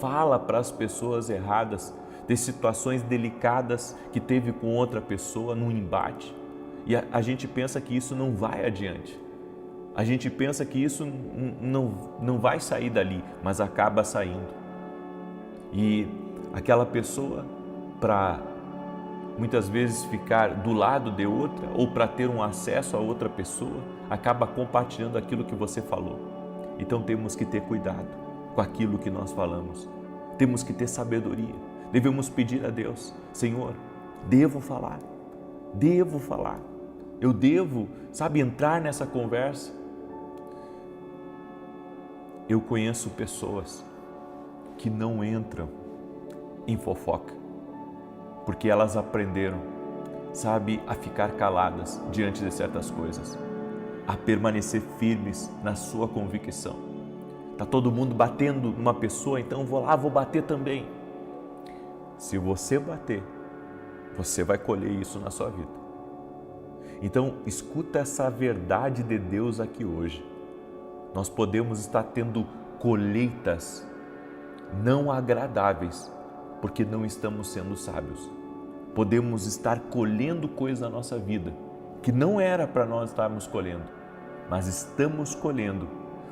Speaker 1: fala para as pessoas erradas de situações delicadas que teve com outra pessoa num embate. E a gente pensa que isso não vai adiante. A gente pensa que isso não vai sair dali, mas acaba saindo. E aquela pessoa, para muitas vezes ficar do lado de outra ou para ter um acesso a outra pessoa, acaba compartilhando aquilo que você falou. Então temos que ter cuidado com aquilo que nós falamos. Temos que ter sabedoria. Devemos pedir a Deus: Senhor, devo falar, eu devo, sabe, entrar nessa conversa. Eu conheço pessoas que não entram em fofoca, porque elas aprenderam, sabe, a ficar caladas diante de certas coisas, a permanecer firmes na sua convicção. Está todo mundo batendo numa pessoa, então vou lá, vou bater também. Se você bater, você vai colher isso na sua vida. Então, escuta essa verdade de Deus aqui hoje. Nós podemos estar tendo colheitas não agradáveis, porque não estamos sendo sábios. Podemos estar colhendo coisas na nossa vida que não era para nós estarmos colhendo, mas estamos colhendo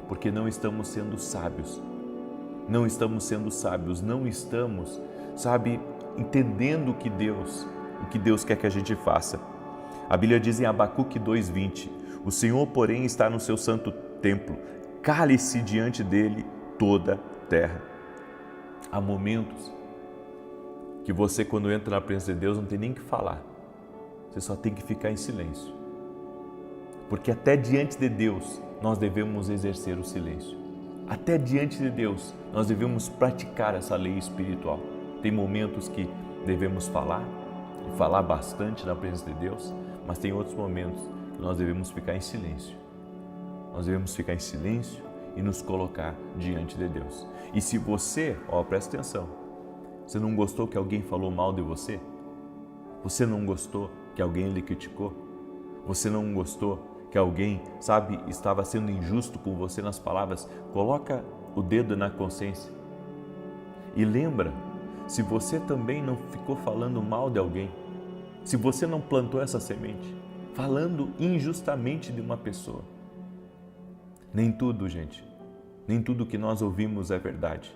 Speaker 1: porque não estamos sendo sábios. Não estamos sendo sábios, não estamos, sabe, entendendo o que Deus quer que a gente faça. A Bíblia diz em Abacuque 2:20: o Senhor, porém, está no seu santo templo, cale-se diante dele toda a terra. Há momentos que você, quando entra na presença de Deus, não tem nem o que falar, você só tem que ficar em silêncio, porque até diante de Deus nós devemos exercer o silêncio. Até diante de Deus nós devemos praticar essa lei espiritual. Tem momentos que devemos falar, e falar bastante na presença de Deus, mas tem outros momentos que nós devemos ficar em silêncio. Nós devemos ficar em silêncio e nos colocar diante de Deus. E se você, presta atenção, você não gostou que alguém falou mal de você? Você não gostou que alguém lhe criticou? Você não gostou que alguém, sabe, estava sendo injusto com você nas palavras? Coloca o dedo na consciência e lembra, se você também não ficou falando mal de alguém, se você não plantou essa semente, falando injustamente de uma pessoa. Nem tudo, gente, nem tudo que nós ouvimos é verdade.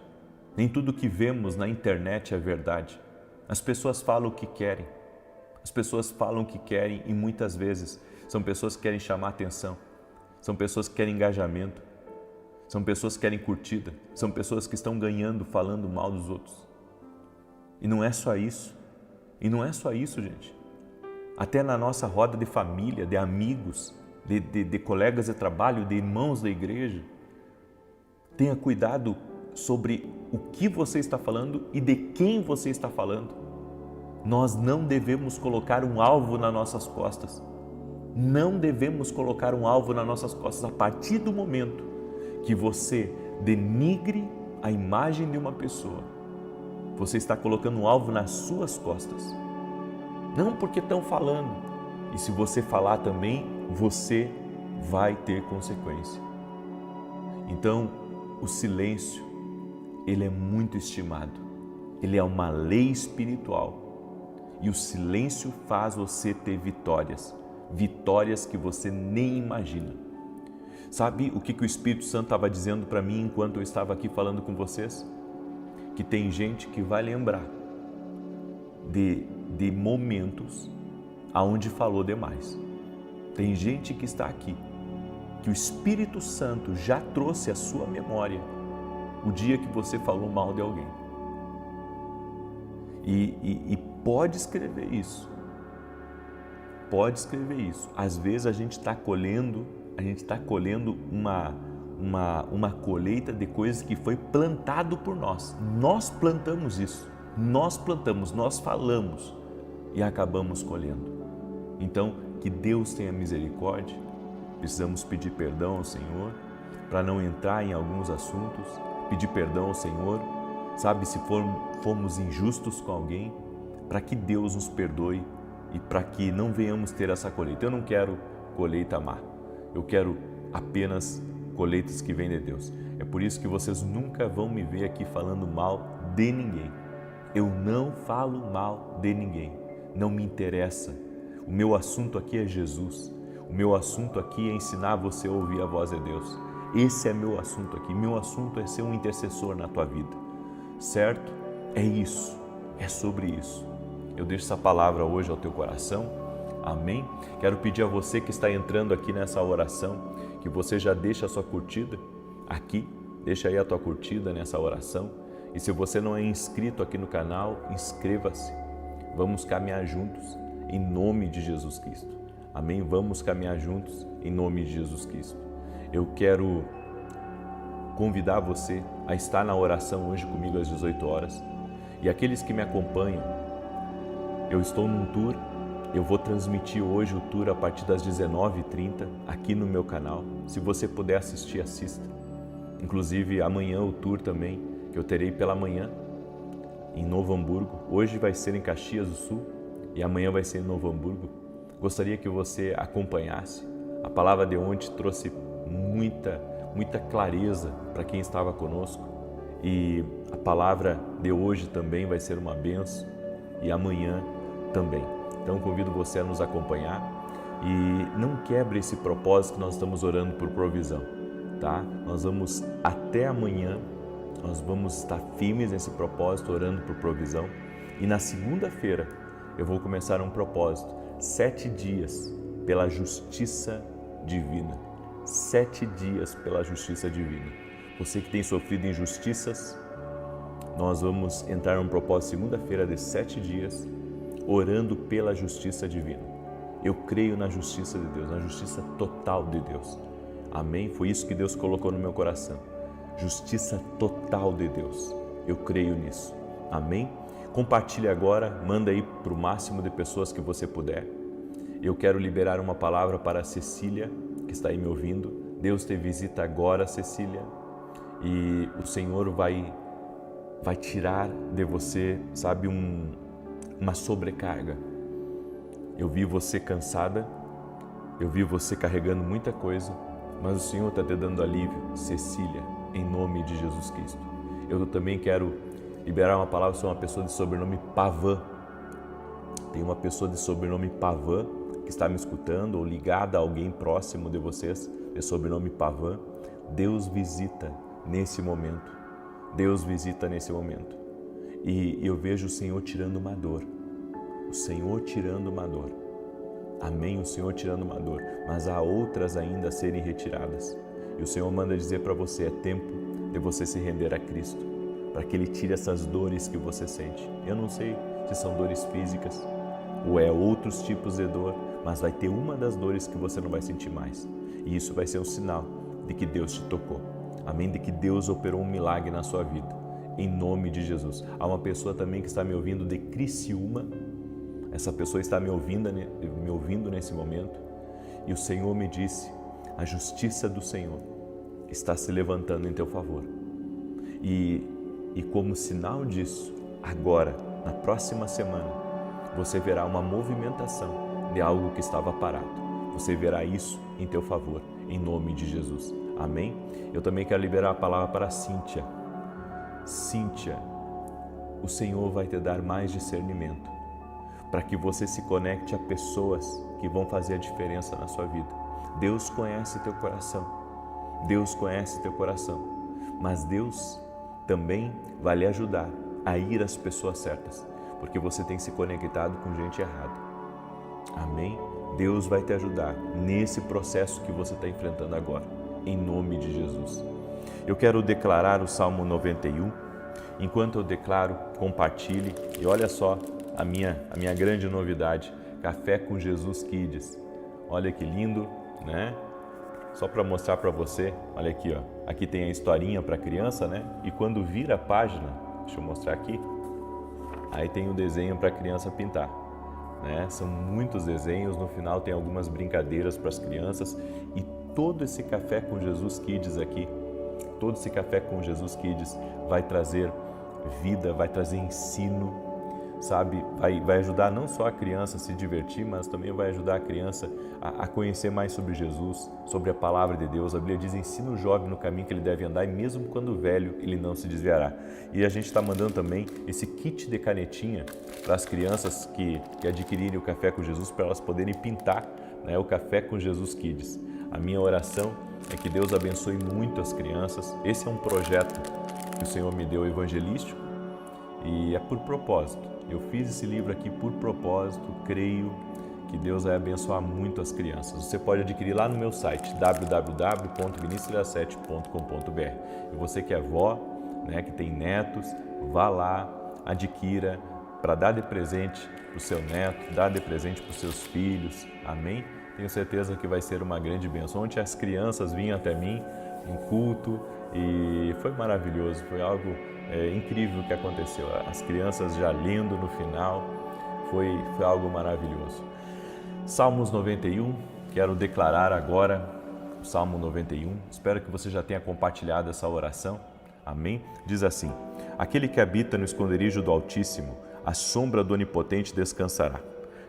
Speaker 1: Nem tudo que vemos na internet é verdade. As pessoas falam o que querem. As pessoas falam o que querem e muitas vezes são pessoas que querem chamar atenção. São pessoas que querem engajamento. São pessoas que querem curtida. São pessoas que estão ganhando falando mal dos outros. E não é só isso. E não é só isso, gente. Até na nossa roda de família, de amigos, de colegas de trabalho, de irmãos da igreja. Tenha cuidado sobre o que você está falando e de quem você está falando. Nós não devemos colocar um alvo nas nossas costas. Não devemos colocar um alvo nas nossas costas a partir do momento que você denigre a imagem de uma pessoa. Você está colocando um alvo nas suas costas. Não porque estão falando. E se você falar também, você vai ter consequência. Então, o silêncio, ele é muito estimado. Ele é uma lei espiritual. E o silêncio faz você ter vitórias. Vitórias que você nem imagina. Sabe o que o Espírito Santo estava dizendo para mim enquanto eu estava aqui falando com vocês? Que tem gente que vai lembrar de momentos aonde falou demais. Tem gente que está aqui, que o Espírito Santo já trouxe à sua memória o dia que você falou mal de alguém. E pode escrever isso. Pode escrever isso. Às vezes a gente está colhendo uma colheita de coisas que foi plantado por nós. Nós plantamos isso. Nós plantamos, nós falamos e acabamos colhendo. Então, que Deus tenha misericórdia. Precisamos pedir perdão ao Senhor para não entrar em alguns assuntos. Pedir perdão ao Senhor, sabe, se fomos injustos com alguém, para que Deus nos perdoe e para que não venhamos ter essa colheita. Eu não quero colheita má, eu quero apenas colheitas que vêm de Deus. É por isso que vocês nunca vão me ver aqui falando mal de ninguém. Eu não falo mal de ninguém, não me interessa. O meu assunto aqui é Jesus, o meu assunto aqui é ensinar você a ouvir a voz de Deus. Esse é meu assunto aqui, meu assunto é ser um intercessor na tua vida, certo? É isso, é sobre isso. Eu deixo essa palavra hoje ao teu coração, amém? Quero pedir a você que está entrando aqui nessa oração, que você já deixe a sua curtida aqui, deixa aí a tua curtida nessa oração. E se você não é inscrito aqui no canal, inscreva-se. Vamos caminhar juntos em nome de Jesus Cristo, amém? Vamos caminhar juntos em nome de Jesus Cristo. Eu quero convidar você a estar na oração hoje comigo às 18 horas. E aqueles que me acompanham, eu estou num tour, eu vou transmitir hoje o tour a partir das 19h30 aqui no meu canal. Se você puder assistir, assista. Inclusive amanhã o tour também, que eu terei pela manhã em Novo Hamburgo. Hoje vai ser em Caxias do Sul e amanhã vai ser em Novo Hamburgo. Gostaria que você acompanhasse. A palavra de ontem trouxe muita clareza para quem estava conosco e a palavra de hoje também vai ser uma bênção e amanhã também. Então convido você a nos acompanhar e não quebre esse propósito que nós estamos orando por provisão, tá? Nós vamos até amanhã, nós vamos estar firmes nesse propósito orando por provisão e na segunda-feira eu vou começar um propósito, 7 dias pela justiça divina. 7 dias pela justiça divina. Você que tem sofrido injustiças, nós vamos entrar num propósito segunda-feira de 7 dias, orando pela justiça divina. Eu creio na justiça de Deus, na justiça total de Deus. Amém? Foi isso que Deus colocou no meu coração. Justiça total de Deus. Eu creio nisso. Amém? Compartilhe agora, manda aí para o máximo de pessoas que você puder. Eu quero liberar uma palavra para a Cecília, que está aí me ouvindo. Deus te visita agora, Cecília, e o Senhor vai tirar de você, sabe, uma sobrecarga. Eu vi você cansada, eu vi você carregando muita coisa, mas o Senhor está te dando alívio, Cecília, em nome de Jesus Cristo. Eu também quero liberar uma palavra sobre uma pessoa de sobrenome Pavan. Tem uma pessoa de sobrenome Pavan que está me escutando ou ligada a alguém próximo de vocês, de sobrenome Pavan, Deus visita nesse momento. Deus visita nesse momento. E eu vejo o Senhor tirando uma dor. O Senhor tirando uma dor. Amém? O Senhor tirando uma dor. Mas há outras ainda a serem retiradas. E o Senhor manda dizer para você, é tempo de você se render a Cristo, para que Ele tire essas dores que você sente. Eu não sei se são dores físicas ou é outros tipos de dor, mas vai ter uma das dores que você não vai sentir mais. E isso vai ser um sinal de que Deus te tocou. Amém? De que Deus operou um milagre na sua vida. Em nome de Jesus. Há uma pessoa também que está me ouvindo de Criciúma. Essa pessoa está me ouvindo nesse momento. E o Senhor me disse, a justiça do Senhor está se levantando em teu favor. E como sinal disso, agora, na próxima semana, você verá uma movimentação de algo que estava parado. Você verá isso em teu favor, em nome de Jesus. Amém? Eu também quero liberar a palavra para a Cíntia. Cíntia, o Senhor vai te dar mais discernimento para que você se conecte a pessoas que vão fazer a diferença na sua vida. Deus conhece teu coração. Deus conhece teu coração. Mas Deus também vai lhe ajudar a ir às pessoas certas, porque você tem se conectado com gente errada. Amém? Deus vai te ajudar nesse processo que você está enfrentando agora, em nome de Jesus. Eu quero declarar o Salmo 91. Enquanto eu declaro, compartilhe. E olha só a minha grande novidade, Café com Jesus Kids. Olha que lindo, né? Só para mostrar para você, olha aqui, ó. Aqui tem a historinha para criança, né? E quando vira a página, deixa eu mostrar aqui, aí tem o desenho para a criança pintar, né? São muitos desenhos, no final tem algumas brincadeiras para as crianças e todo esse Café com Jesus Kids aqui, todo esse Café com Jesus Kids vai trazer vida, vai trazer ensino, sabe? Vai ajudar não só a criança a se divertir, mas também vai ajudar a criança a conhecer mais sobre Jesus, sobre a palavra de Deus. A Bíblia diz, ensina o jovem no caminho que ele deve andar e mesmo quando velho ele não se desviará. E a gente está mandando também esse kit de canetinha para as crianças que adquirirem o Café com Jesus, para elas poderem pintar, né, o Café com Jesus Kids. A minha oração é que Deus abençoe muito as crianças. Esse é um projeto que o Senhor me deu evangelístico e é por propósito. Eu fiz esse livro aqui por propósito, creio que Deus vai abençoar muito as crianças. Você pode adquirir lá no meu site, www.vinicius17.com.br. E você que é vó, né, que tem netos, vá lá, adquira para dar de presente para o seu neto, dar de presente para os seus filhos. Amém? Tenho certeza que vai ser uma grande bênção. Ontem as crianças vinham até mim em culto e foi maravilhoso, foi algo incrível que aconteceu. As crianças já lendo no final, foi algo maravilhoso. Salmos 91, quero declarar agora o Salmo 91. Espero que você já tenha compartilhado essa oração. Amém? Diz assim, aquele que habita no esconderijo do Altíssimo, a sombra do Onipotente descansará.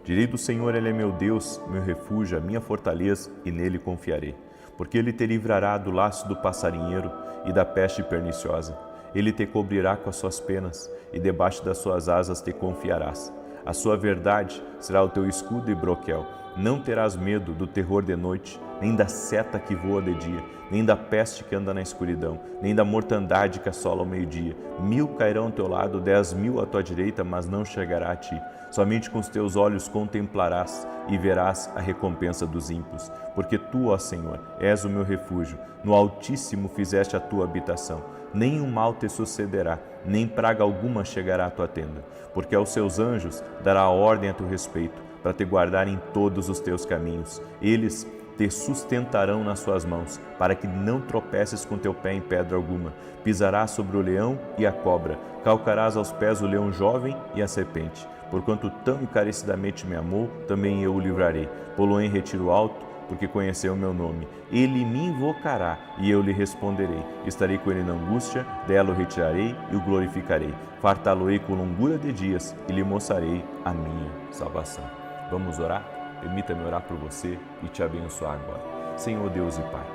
Speaker 1: Direi do Senhor, Ele é meu Deus, meu refúgio, a minha fortaleza, e nele confiarei. Porque Ele te livrará do laço do passarinheiro e da peste perniciosa. Ele te cobrirá com as suas penas, e debaixo das suas asas te confiarás. A sua verdade será o teu escudo e broquel. Não terás medo do terror de noite, nem da seta que voa de dia, nem da peste que anda na escuridão, nem da mortandade que assola ao meio-dia. 1000 cairão ao teu lado, 10.000 à tua direita, mas não chegará a ti. Somente com os teus olhos contemplarás e verás a recompensa dos ímpios. Porque tu, ó Senhor, és o meu refúgio, no Altíssimo fizeste a tua habitação. Nenhum mal te sucederá, nem praga alguma chegará à tua tenda. Porque aos seus anjos dará ordem a teu respeito, para te guardar em todos os teus caminhos. Eles te sustentarão nas suas mãos, para que não tropeces com teu pé em pedra alguma. Pisarás sobre o leão e a cobra, calcarás aos pés o leão jovem e a serpente. Porquanto tão encarecidamente me amou, também eu o livrarei. Pô-lo em retiro alto, porque conheceu o meu nome. Ele me invocará e eu lhe responderei. Estarei com ele na angústia, dela o retirarei e o glorificarei. Fartá-lo-ei com longura de dias e lhe mostrarei a minha salvação. Vamos orar? Permita-me orar por você e te abençoar agora. Senhor Deus e Pai,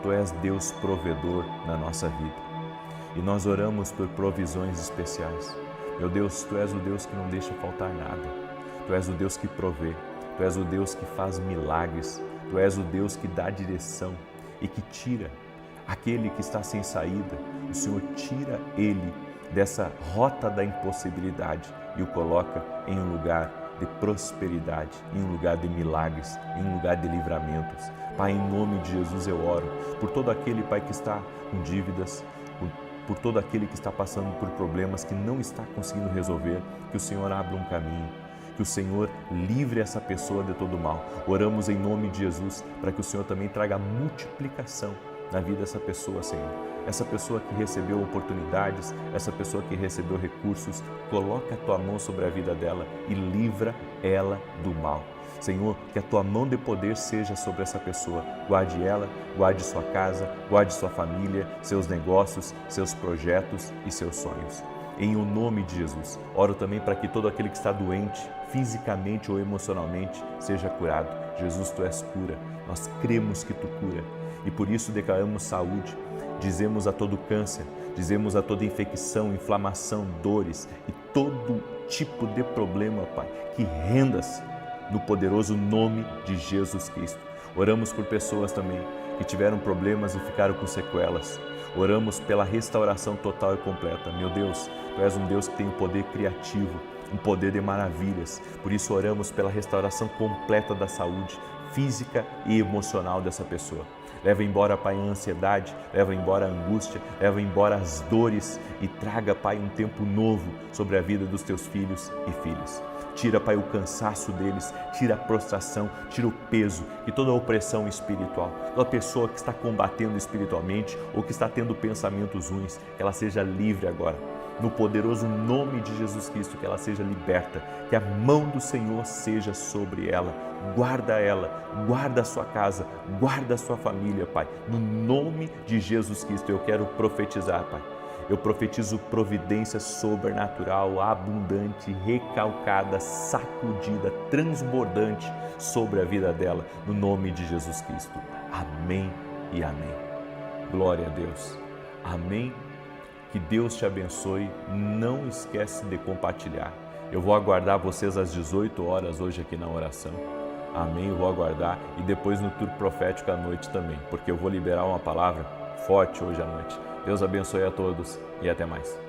Speaker 1: Tu és Deus provedor na nossa vida e nós oramos por provisões especiais. Meu Deus, Tu és o Deus que não deixa faltar nada. Tu és o Deus que provê. Tu és o Deus que faz milagres, Tu és o Deus que dá direção e que tira aquele que está sem saída. O Senhor tira ele dessa rota da impossibilidade e o coloca em um lugar de prosperidade, em um lugar de milagres, em um lugar de livramentos. Pai, em nome de Jesus eu oro por todo aquele, Pai, que está com dívidas, por todo aquele que está passando por problemas que não está conseguindo resolver, que o Senhor abra um caminho, que o Senhor livre essa pessoa de todo mal. Oramos em nome de Jesus para que o Senhor também traga multiplicação na vida dessa pessoa, Senhor. Essa pessoa que recebeu oportunidades, essa pessoa que recebeu recursos, coloca a Tua mão sobre a vida dela e livra ela do mal. Senhor, que a Tua mão de poder seja sobre essa pessoa. Guarde ela, guarde sua casa, guarde sua família, seus negócios, seus projetos e seus sonhos. Em o nome de Jesus, oro também para que todo aquele que está doente, fisicamente ou emocionalmente, seja curado. Jesus, Tu és cura, nós cremos que Tu cura e por isso declaramos saúde. Dizemos a todo câncer, dizemos a toda infecção, inflamação, dores e todo tipo de problema, Pai, que renda-se no poderoso nome de Jesus Cristo. Oramos por pessoas também que tiveram problemas e ficaram com sequelas. Oramos pela restauração total e completa. Meu Deus, Tu és um Deus que tem um poder criativo, um poder de maravilhas. Por isso oramos pela restauração completa da saúde física e emocional dessa pessoa. Leva embora, Pai, a ansiedade, leva embora a angústia, leva embora as dores e traga, Pai, um tempo novo sobre a vida dos Teus filhos e filhas. Tira, Pai, o cansaço deles, tira a prostração, tira o peso e toda a opressão espiritual. Toda pessoa que está combatendo espiritualmente ou que está tendo pensamentos ruins, que ela seja livre agora. No poderoso nome de Jesus Cristo, que ela seja liberta, que a mão do Senhor seja sobre ela. Guarda ela, guarda a sua casa, guarda a sua família, Pai. No nome de Jesus Cristo, eu quero profetizar, Pai. Eu profetizo providência sobrenatural, abundante, recalcada, sacudida, transbordante sobre a vida dela, no nome de Jesus Cristo. Amém e amém. Glória a Deus. Amém. Que Deus te abençoe. Não esquece de compartilhar. Eu vou aguardar vocês às 18 horas hoje aqui na oração. Amém, eu vou aguardar. E depois no tour profético à noite também, porque eu vou liberar uma palavra forte hoje à noite. Deus abençoe a todos e até mais.